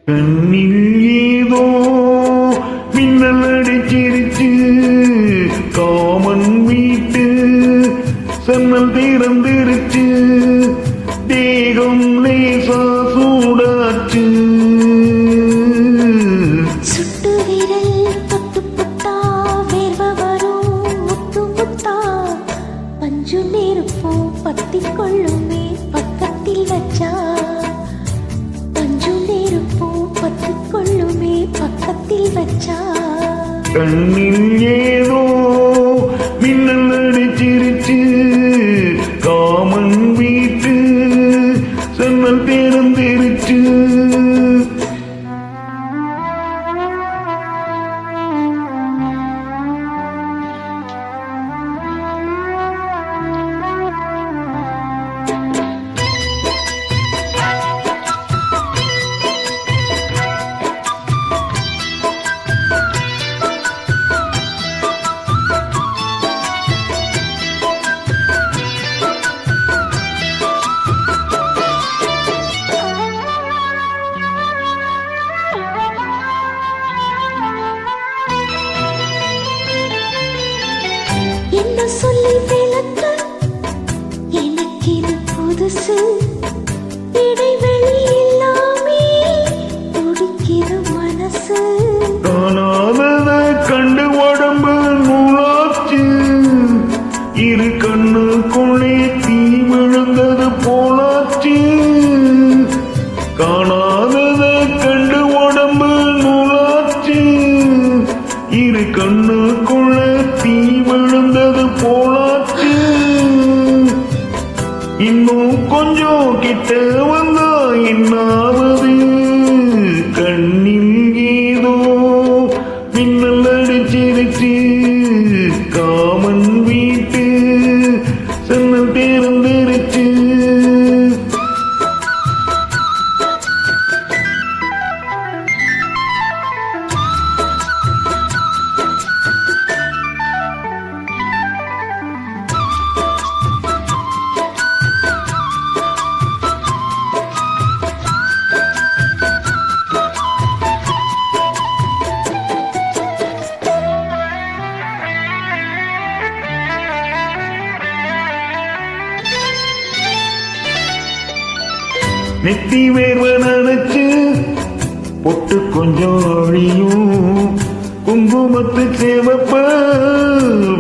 கண்ணில் ஏதோ மின்னல் அடிச்சிருச்சு, காமன் வீட்டு சன்னல் திறந்திருச்சு, தேகம் லேசா சூடாச்சு. சுட்டு விரல் தொட்டு புட்டா வேர்வ வரும் முத்து முத்தா, பஞ்சு நெருப்போ பத்தி கொள்ளுமே பக்கத்தில் வச்சா, பஞ்சு நெருப்போ பத்தி கொள்ளுமே பக்கத்தில் வச்சா. கண்ணில் ஏதோ மின்னல் அடிச்சிருச்சு, காமன் வீட்டு சன்னல் திறந்திருச்சு. என்ன சொல்லி விளக்க எனக்கு இது புதுசு, இடைவெளி இல்லாமே துடிக்கிற மனசு. காணாதத கண்டு உடம்பு நூலாச்சு, இரு கண்ணுக்குள்ளே தீ விழுந்தது போலாச்சு. காணாதத கண்டு உடம்பு நூலாச்சு, இரு கண்ணுக்குள்ள தீ விழுந்தது போலாச்சு. இன்னும் கொஞ்சம் கிட்ட வந்தா என்னாவது, கண்ணில் ஏதோ மின்னல் அடிச்சிருச்சு, காமன் வீட்டு சன்னல் திறந்திருச்சு. நெத்தி வேர்வ நினைச்சு பொட்டு கொஞ்சம் அழியும், குங்குமத்து சேவப்ப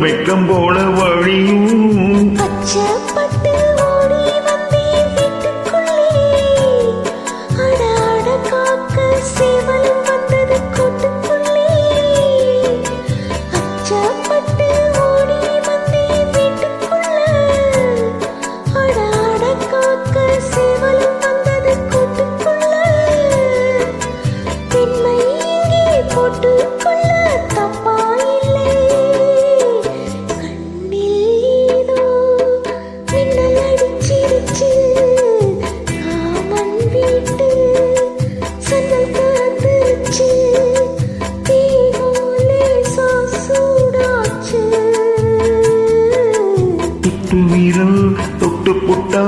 வெக்கம் போல வழியும். பச்சைப்பட்டு ஓடி வந்தேன் வீட்டுக்குள்ளே, அட அட காக்க சேவலும் வந்தது கூட்டுக்குள்ளே. பச்சைப்பட்டு ஓடி வந்தேன் வீட்டுக்குள்ளே, அட அட காக்க சேவலும் வந்தது கூட்டுக்குள்ளே. பெண்மை இங்கே போட்டுக்கொள்ள தப்பா இல்லை, கண்ணில் ஏதோ மின்னல் அடிச்சிருச்சு, காமன் வீட்டு சன்னல் திறந்துருச்சு, தேகம் லேசா சூடாச்சு. தொட்டு வீரல் தொட்டு புட்டா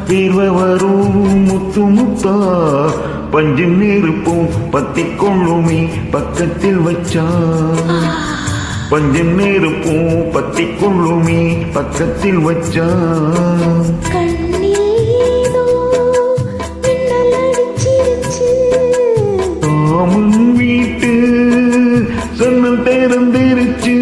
வேர்வ வரும் முத்து முத்தா, பஞ்சு நெருப்பும் பத்தி கொள்ளுமே பக்கத்தில் வச்சா, பஞ்சு நெருப்பும் பத்தி கொள்ளுமே பக்கத்தில் வச்சா. கண்ணில் ஏதோ மின்னல் அடிச்சிருச்சு, காமன் வீட்டு சன்னல் திறந்திருச்சு.